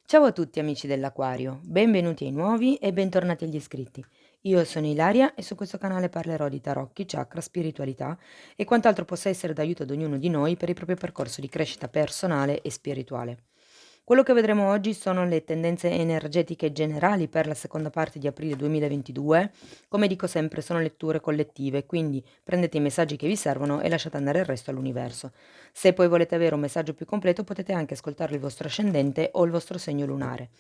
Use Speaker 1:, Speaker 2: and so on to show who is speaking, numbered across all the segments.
Speaker 1: Ciao a tutti amici dell'Aquario, benvenuti ai nuovi e bentornati agli iscritti. Io sono Ilaria e su questo canale parlerò di tarocchi, chakra, spiritualità e quant'altro possa essere d'aiuto ad ognuno di noi per il proprio percorso di crescita personale e spirituale. Quello che vedremo oggi sono le tendenze energetiche generali per la seconda parte di aprile 2022. Come dico sempre, sono letture collettive, quindi prendete i messaggi che vi servono e lasciate andare il resto all'universo. Se poi volete avere un messaggio più completo potete anche ascoltare il vostro ascendente o il vostro segno lunare.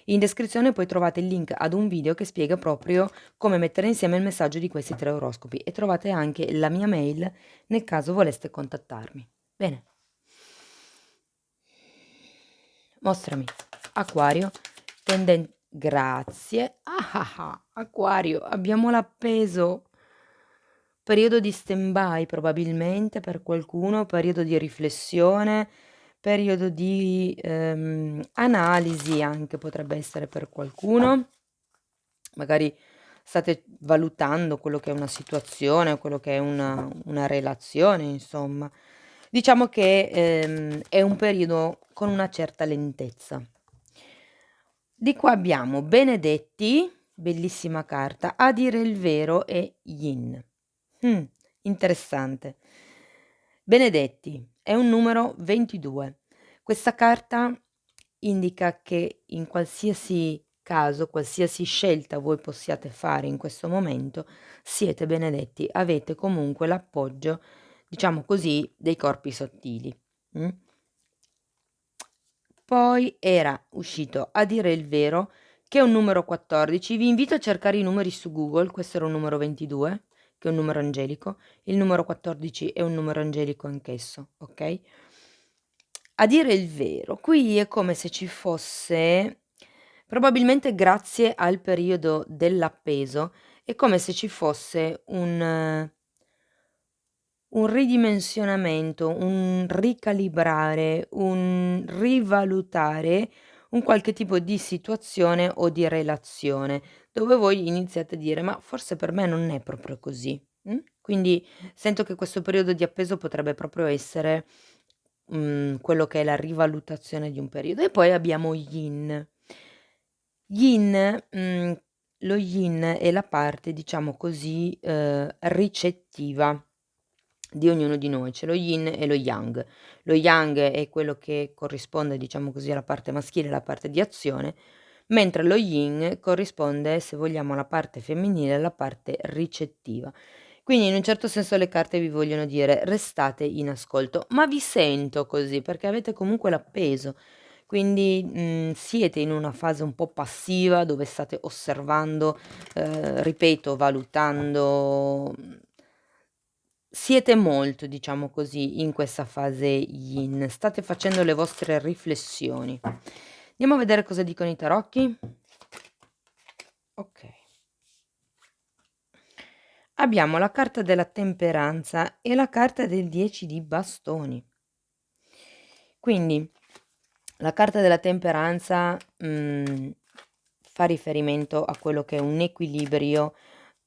Speaker 1: In descrizione poi trovate il link ad un video che spiega proprio come mettere insieme il messaggio di questi tre oroscopi e trovate anche la mia mail nel caso voleste contattarmi. Bene, mostrami. Acquario, grazie. Acquario, abbiamo l'appeso. Periodo di stand-by probabilmente per qualcuno, periodo di riflessione, periodo di analisi anche potrebbe essere per qualcuno. Magari state valutando quello che è una situazione, quello che è una relazione, insomma. Diciamo che è un periodo con una certa lentezza. Di qua abbiamo Benedetti, bellissima carta, a dire il vero e Yin. Interessante. Benedetti è un numero 22. Questa carta indica che in qualsiasi caso, qualsiasi scelta voi possiate fare in questo momento, siete benedetti, avete comunque l'appoggio, diciamo così, dei corpi sottili. Mm? Poi era uscito a dire il vero che è un numero 14. Vi invito a cercare i numeri su Google, questo era un numero 22, che è un numero angelico, il numero 14 è un numero angelico anch'esso, ok? A dire il vero, qui è come se ci fosse, probabilmente grazie al periodo dell'appeso, è come se ci fosse un ridimensionamento, un ricalibrare, un rivalutare un qualche tipo di situazione o di relazione, dove voi iniziate a dire: "Ma forse per me non è proprio così". Quindi sento che questo periodo di appeso potrebbe proprio essere, quello che è la rivalutazione di un periodo. E poi abbiamo Yin. Yin, lo Yin è la parte, diciamo così, ricettiva di ognuno di noi. C'è lo Yin e lo Yang. Lo Yang è quello che corrisponde, diciamo così, alla parte maschile, alla parte di azione, mentre lo Yin corrisponde, se vogliamo, alla parte femminile, alla parte ricettiva. Quindi in un certo senso le carte vi vogliono dire: restate in ascolto, ma vi sento così perché avete comunque l'appeso. Quindi, siete in una fase un po' passiva dove state osservando, ripeto, valutando, siete molto, diciamo così, in questa fase yin, state facendo le vostre riflessioni. Andiamo a vedere cosa dicono i tarocchi. Okay. Abbiamo la carta della temperanza e la carta del 10 di bastoni. Quindi la carta della temperanza, fa riferimento a quello che è un equilibrio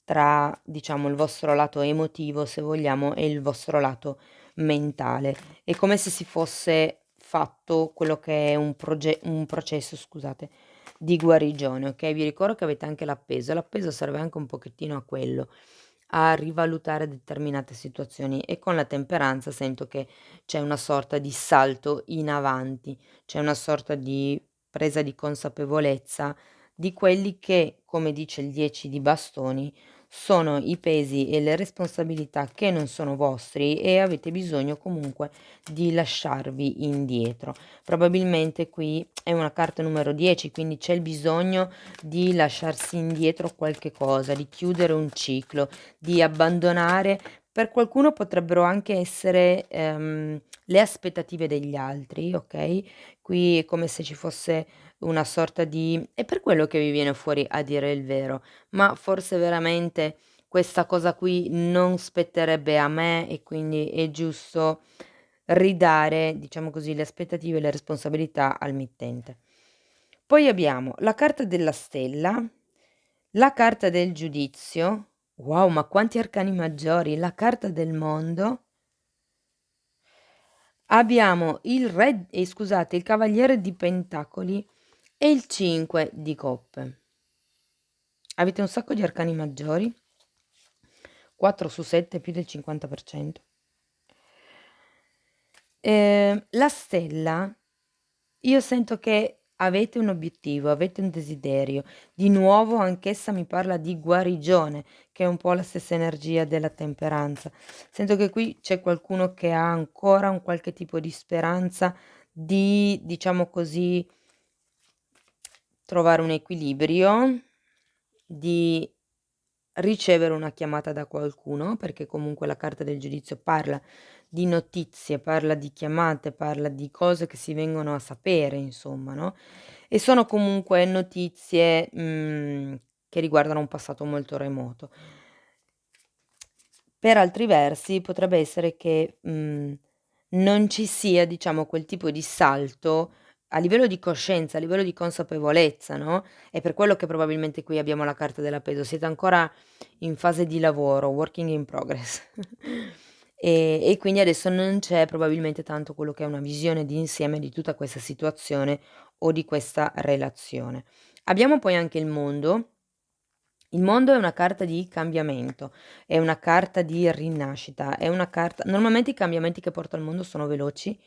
Speaker 1: tra, diciamo, il vostro lato emotivo, se vogliamo, e il vostro lato mentale. È come se si fosse fatto quello che è un processo, scusate, di guarigione, okay, vi ricordo che avete anche l'appeso serve anche un pochettino a quello, a rivalutare determinate situazioni e con la temperanza sento che c'è una sorta di salto in avanti, c'è una sorta di presa di consapevolezza di quelli che, come dice il 10 di bastoni, sono i pesi e le responsabilità che non sono vostri e avete bisogno comunque di lasciarvi indietro. Probabilmente qui è una carta numero 10, quindi c'è il bisogno di lasciarsi indietro qualche cosa, di chiudere un ciclo, di abbandonare. Per qualcuno potrebbero anche essere, le aspettative degli altri, okay, qui è come se ci fosse una sorta di è per quello che vi viene fuori a dire il vero, ma forse veramente questa cosa qui non spetterebbe a me e quindi è giusto ridare, diciamo così, le aspettative e le responsabilità al mittente. Poi abbiamo la carta della stella, la carta del giudizio, wow, ma quanti arcani maggiori, la carta del mondo, abbiamo il cavaliere di pentacoli e il 5 di coppe. Avete un sacco di arcani maggiori, 4 su 7, più del 50%. La stella, io sento che avete un obiettivo, avete un desiderio. Di nuovo anch'essa mi parla di guarigione, che è un po' la stessa energia della temperanza. Sento che qui c'è qualcuno che ha ancora un qualche tipo di speranza di, diciamo così, trovare un equilibrio, di ricevere una chiamata da qualcuno, perché comunque la carta del giudizio parla di notizie, parla di chiamate, parla di cose che si vengono a sapere, insomma, no? E sono comunque notizie che riguardano un passato molto remoto. Per altri versi potrebbe essere che non ci sia, diciamo, quel tipo di salto a livello di coscienza, a livello di consapevolezza, no? È per quello che probabilmente qui abbiamo la carta della peso, siete ancora in fase di lavoro, working in progress. E quindi adesso non c'è probabilmente tanto quello che è una visione di insieme di tutta questa situazione o di questa relazione. Abbiamo poi anche il mondo. Il mondo è una carta di cambiamento, è una carta di rinascita, è una carta normalmente i cambiamenti che porta al mondo sono veloci,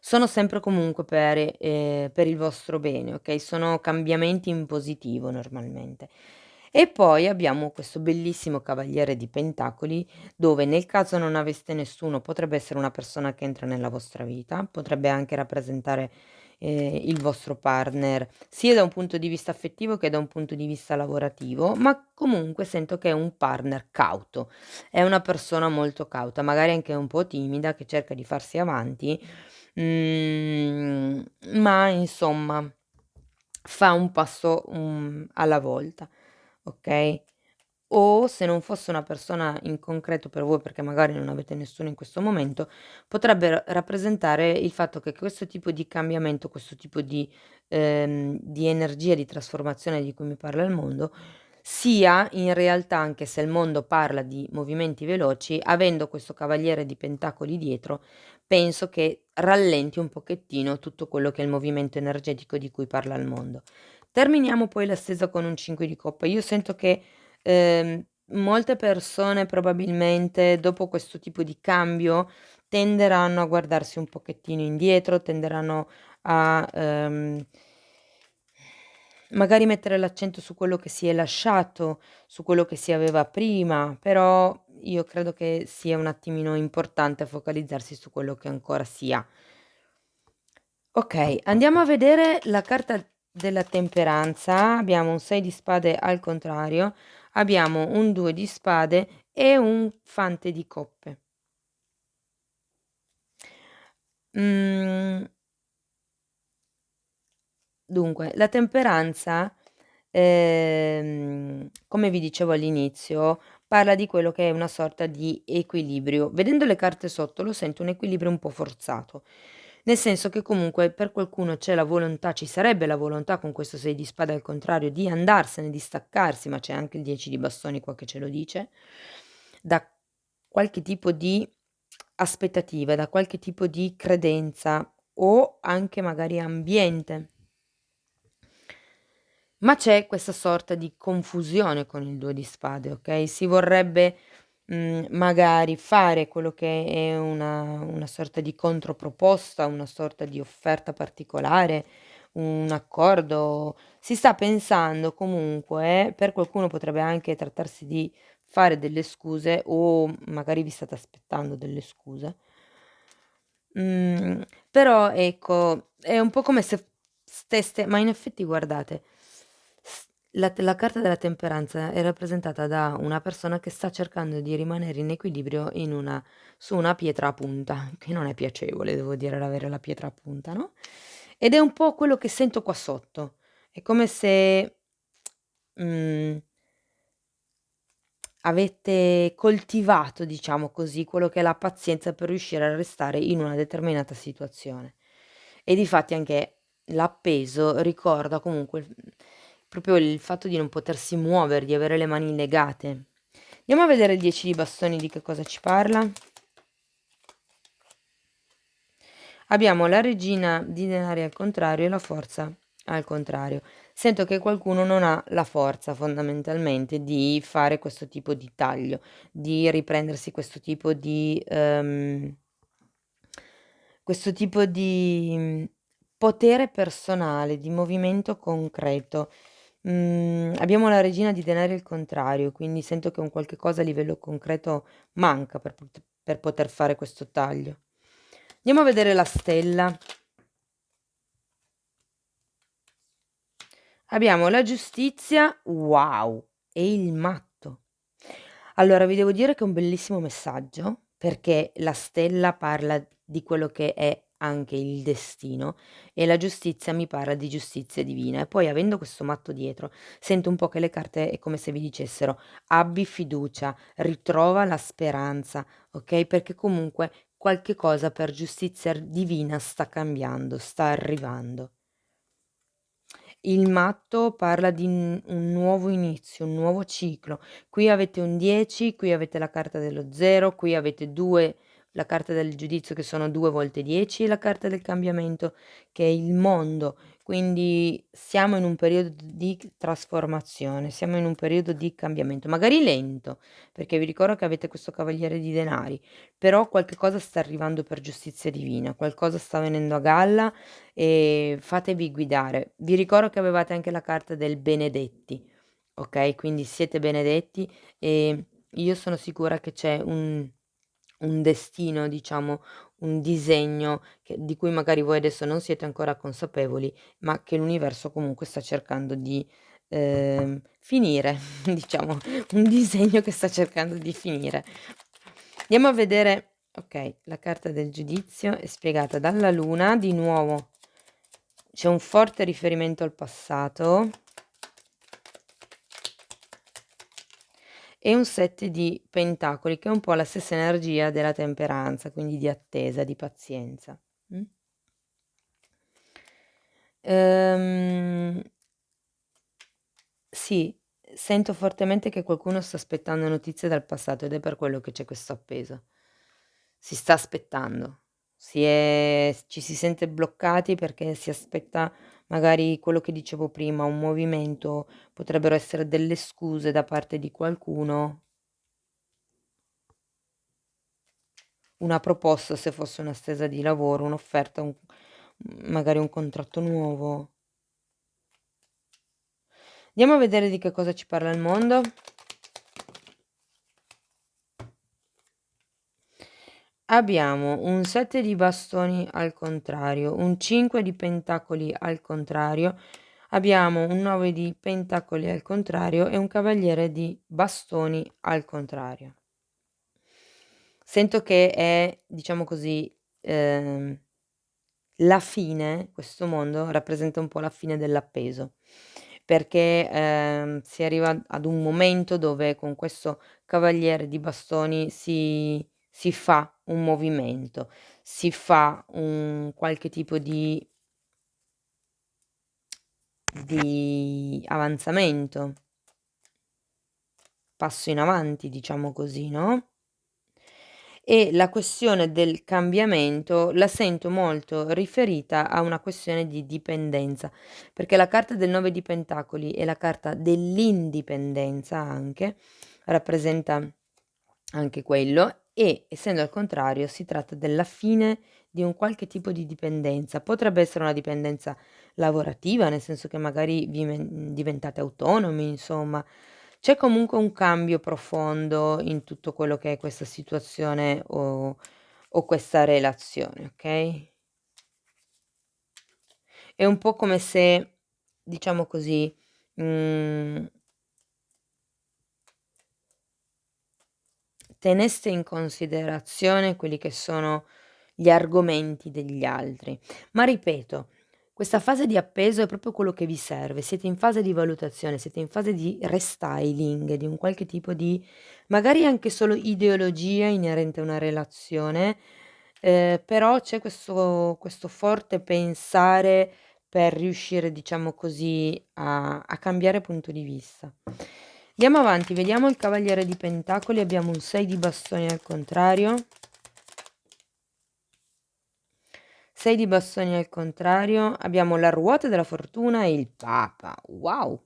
Speaker 1: sono sempre comunque per il vostro bene, okay, sono cambiamenti in positivo normalmente. E poi abbiamo questo bellissimo cavaliere di pentacoli, dove nel caso non aveste nessuno, potrebbe essere una persona che entra nella vostra vita, potrebbe anche rappresentare, il vostro partner, sia da un punto di vista affettivo che da un punto di vista lavorativo, ma comunque sento che è un partner cauto, è una persona molto cauta, magari anche un po' timida, che cerca di farsi avanti, ma insomma fa un passo, alla volta, okay? O se non fosse una persona in concreto per voi, perché magari non avete nessuno in questo momento, potrebbe rappresentare il fatto che questo tipo di cambiamento, questo tipo di energia di trasformazione di cui mi parla il mondo, sia in realtà, anche se il mondo parla di movimenti veloci, avendo questo cavaliere di pentacoli dietro, penso che rallenti un pochettino tutto quello che è il movimento energetico di cui parla il mondo. Terminiamo poi la stesa con un 5 di coppa. Io sento che molte persone probabilmente dopo questo tipo di cambio tenderanno a guardarsi un pochettino indietro, tenderanno a, magari mettere l'accento su quello che si è lasciato, su quello che si aveva prima, però io credo che sia un attimino importante focalizzarsi su quello che ancora si ha. Okay, andiamo a vedere la carta della temperanza. Abbiamo un 6 di spade al contrario, abbiamo un 2 di spade e un fante di coppe. Mhmm, Dunque, la temperanza, come vi dicevo all'inizio, parla di quello che è una sorta di equilibrio. Vedendo le carte sotto lo sento un equilibrio un po' forzato. Nel senso che comunque per qualcuno c'è la volontà, ci sarebbe la volontà con questo 6 di spade al contrario di andarsene, di staccarsi, ma c'è anche il 10 di bastoni qua che ce lo dice, da qualche tipo di aspettativa, da qualche tipo di credenza o anche magari ambiente. Ma c'è questa sorta di confusione con il 2 di spade, okay, si vorrebbe, magari fare quello che è una sorta di controproposta, una sorta di offerta particolare, un accordo. Si sta pensando comunque per qualcuno potrebbe anche trattarsi di fare delle scuse o magari vi state aspettando delle scuse. Però ecco, è un po' come se steste ma in effetti guardate, la carta della temperanza è rappresentata da una persona che sta cercando di rimanere in equilibrio in una su una pietra a punta, che non è piacevole, devo dire, l'avere la pietra a punta, no, ed è un po' quello che sento qua sotto. È come se, mhmm avete coltivato, diciamo così, quello che è la pazienza per riuscire a restare in una determinata situazione. E difatti anche l'appeso ricorda comunque proprio il fatto di non potersi muovere, di avere le mani legate. Andiamo a vedere il 10 di bastoni di che cosa ci parla. Abbiamo la regina di denari al contrario e la forza al contrario. Sento che qualcuno non ha la forza fondamentalmente di fare questo tipo di taglio, di riprendersi questo tipo di potere personale, di movimento concreto. Abbiamo la regina di denari al contrario, quindi sento che un qualche cosa a livello concreto manca per poter fare questo taglio. Andiamo a vedere la stella. Abbiamo la giustizia, wow, e il matto. Allora, vi devo dire che è un bellissimo messaggio, perché la stella parla di quello che è anche il destino e la giustizia mi parla di giustizia divina. E poi avendo questo matto dietro, sento un po' che le carte è come se vi dicessero: abbi fiducia, ritrova la speranza, ok? Perché comunque qualche cosa per giustizia divina sta cambiando, sta arrivando. Il matto parla di un nuovo inizio, un nuovo ciclo. Qui avete un 10, qui avete la carta dello 0, qui avete 2, la carta del giudizio che sono 2 volte 10 e la carta del cambiamento che è il mondo. Quindi siamo in un periodo di trasformazione, siamo in un periodo di cambiamento, magari lento, perché vi ricordo che avete questo cavaliere di denari, però qualche cosa sta arrivando per giustizia divina, qualcosa sta venendo a galla e fatevi guidare. Vi ricordo che avevate anche la carta del benedetti, ok? Quindi siete benedetti e io sono sicura che c'è un destino, diciamo, un disegno di cui magari voi adesso non siete ancora consapevoli, ma che l'universo comunque sta cercando di finire, diciamo, un disegno che sta cercando di finire. Andiamo a vedere, ok, la carta del giudizio è spiegata dalla luna, di nuovo c'è un forte riferimento al passato e un 7 di pentacoli che è un po' la stessa energia della temperanza, quindi di attesa, di pazienza. Ehm, sì, sento fortemente che qualcuno sta aspettando notizie dal passato ed è per quello che c'è questo appeso. Si sta aspettando, ci si sente bloccati perché si aspetta magari quello che dicevo prima, un movimento, potrebbero essere delle scuse da parte di qualcuno, una proposta se fosse una stesa di lavoro, un'offerta, magari un contratto nuovo. Andiamo a vedere di che cosa ci parla il mondo. Abbiamo un 7 di bastoni al contrario, un 5 di pentacoli al contrario, abbiamo un 9 di pentacoli al contrario e un cavaliere di bastoni al contrario. Sento che è, diciamo così, la fine, questo mondo rappresenta un po' la fine dell'appeso, perché, si arriva ad un momento dove con questo cavaliere di bastoni si fa un movimento, si fa un qualche tipo di avanzamento, passo in avanti, diciamo così, no? E la questione del cambiamento la sento molto riferita a una questione di dipendenza, perché la carta del 9 di pentacoli e la carta dell'indipendenza anche, rappresenta anche quello e essendo al contrario si tratta della fine di un qualche tipo di dipendenza. Potrebbe essere una dipendenza lavorativa, nel senso che magari diventate autonomi, insomma, c'è comunque un cambio profondo in tutto quello che è questa situazione o questa relazione, okay? È un po' come se, diciamo così, mhmm, teneste in considerazione quelli che sono gli argomenti degli altri. Ma ripeto, questa fase di appeso è proprio quello che vi serve. Siete in fase di valutazione, siete in fase di restyling di un qualche tipo di magari anche solo ideologia inerente a una relazione, però c'è questo forte pensare per riuscire, diciamo così, a cambiare punto di vista. Andiamo avanti, vediamo il cavaliere di pentacoli, abbiamo un 6 di bastoni al contrario. 6 di bastoni al contrario, abbiamo la ruota della fortuna e il papa. Wow!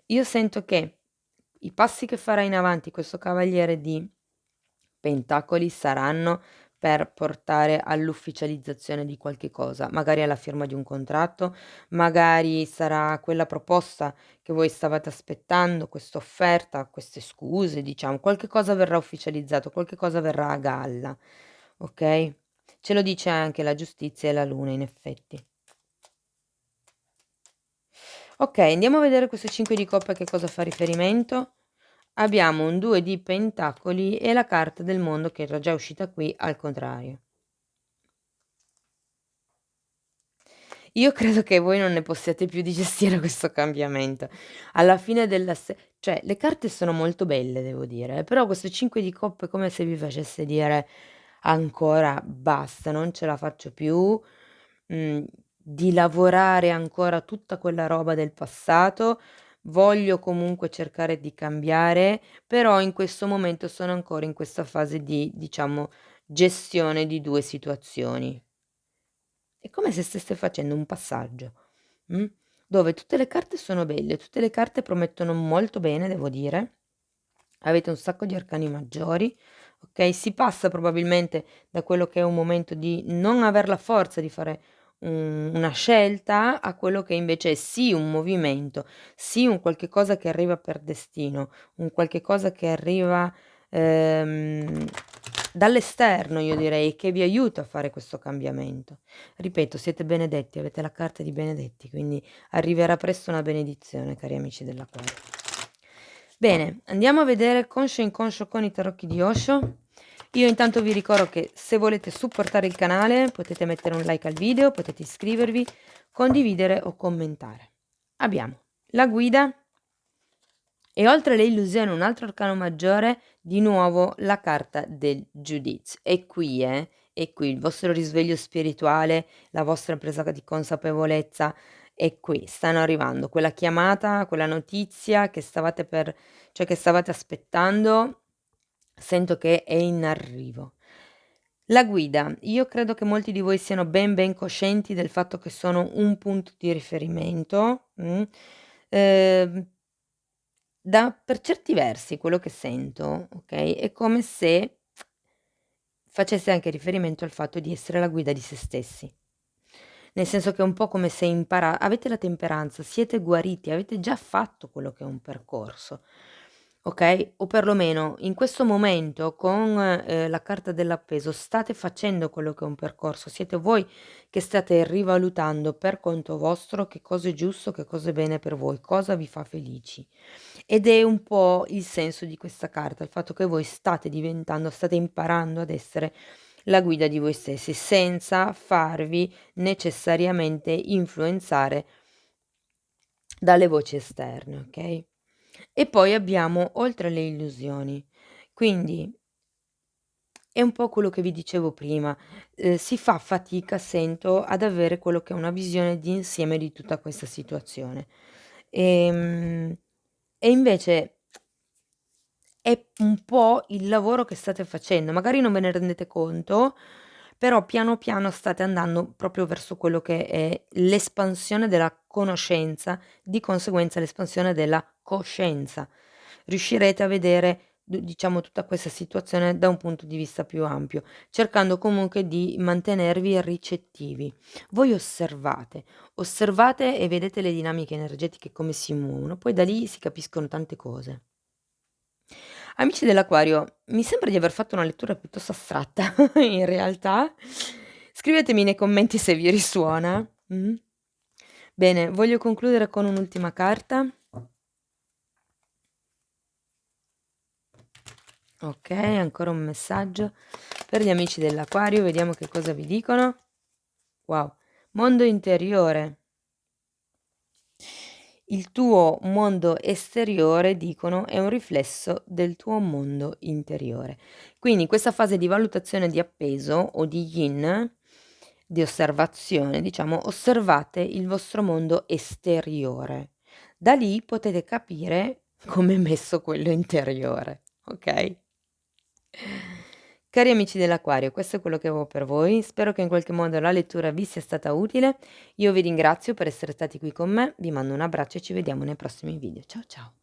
Speaker 1: Io sento che i passi che farà in avanti questo cavaliere di pentacoli saranno per portare all'ufficializzazione di qualche cosa, magari alla firma di un contratto, magari sarà quella proposta che voi stavate aspettando, questa offerta, queste scuse, diciamo, qualche cosa verrà ufficializzato, qualche cosa verrà a galla, ok? Ce lo dice anche la giustizia e la luna, in effetti. Ok, andiamo a vedere questo 5 di coppe a che cosa fa riferimento. Abbiamo un 2 di pentacoli e la carta del mondo che era già uscita qui al contrario. Io credo che voi non ne possiate più di gestire questo cambiamento. Alla fine della cioè le carte sono molto belle, devo dire, però questo 5 di coppe è come se vi facesse dire: "Ancora basta, non ce la faccio più, di lavorare ancora tutta quella roba del passato, voglio comunque cercare di cambiare, però in questo momento sono ancora in questa fase di, diciamo, gestione di 2 situazioni". È come se stesse facendo un passaggio, mh, dove tutte le carte sono belle, tutte le carte promettono molto bene, devo dire. Avete un sacco di arcani maggiori, okay, si passa probabilmente da quello che è un momento di non aver la forza di fare una scelta, a quello che invece è sì un movimento, sì un qualche cosa che arriva per destino, un qualche cosa che arriva, ehm, dall'esterno io direi, che vi aiuta a fare questo cambiamento. Ripeto, siete benedetti, avete la carta di benedetti, quindi arriverà presto una benedizione, cari amici dell'Acquario. Bene, andiamo a vedere conscio e inconscio con i tarocchi di Osho. Io intanto vi ricordo che se volete supportare il canale potete mettere un like al video, potete iscrivervi, condividere o commentare. Abbiamo la guida e oltre alle illusioni un altro arcano maggiore, di nuovo la carta del giudizio. È qui il vostro risveglio spirituale, la vostra presa di consapevolezza è qui. Stanno arrivando quella chiamata, quella notizia che stavate che stavate aspettando, sento che è in arrivo. La guida, io credo che molti di voi siano ben coscienti del fatto che sono un punto di riferimento, ehm per certi versi quello che sento, okay, è come se facesse anche riferimento al fatto di essere la guida di se stessi. Nel senso che è un po' come se avete la temperanza, siete guariti, avete già fatto quello che è un percorso, okay, o perlomeno in questo momento con, la carta dell'appeso state facendo quello che è un percorso, siete voi che state rivalutando per conto vostro che cosa è giusto, che cosa è bene per voi, cosa vi fa felici. Ed è un po' il senso di questa carta, il fatto che voi state imparando ad essere la guida di voi stessi, senza farvi necessariamente influenzare dalle voci esterne, okay? E poi abbiamo oltre alle illusioni. Quindi è un po' quello che vi dicevo prima, si fa fatica, sento, ad avere quello che è una visione di insieme di tutta questa situazione. Ehm, e invece è un po' il lavoro che state facendo, magari non ve ne rendete conto, però piano piano state andando proprio verso quello che è l'espansione della conoscenza, di conseguenza l'espansione della coscienza. Riuscirete a vedere diciamo tutta questa situazione da un punto di vista più ampio, cercando comunque di mantenervi ricettivi. Voi osservate e vedete le dinamiche energetiche come si muovono, poi da lì si capiscono tante cose. Amici dell'Acquario, mi sembra di aver fatto una lettura piuttosto astratta in realtà. Scrivetemi nei commenti se vi risuona. Bene, voglio concludere con un'ultima carta. Ok, ancora un messaggio per gli amici dell'Acquario, vediamo che cosa vi dicono. Wow, mondo interiore. Il tuo mondo esteriore, dicono, è un riflesso del tuo mondo interiore. Quindi in questa fase di valutazione di appeso o di yin, di osservazione, diciamo, osservate il vostro mondo esteriore. Da lì potete capire come è messo quello interiore, ok? Cari amici dell'Aquario, questo è quello che avevo per voi. Spero che in qualche modo la lettura vi sia stata utile. Io vi ringrazio per essere stati qui con me, vi mando un abbraccio e ci vediamo nei prossimi video. Ciao ciao!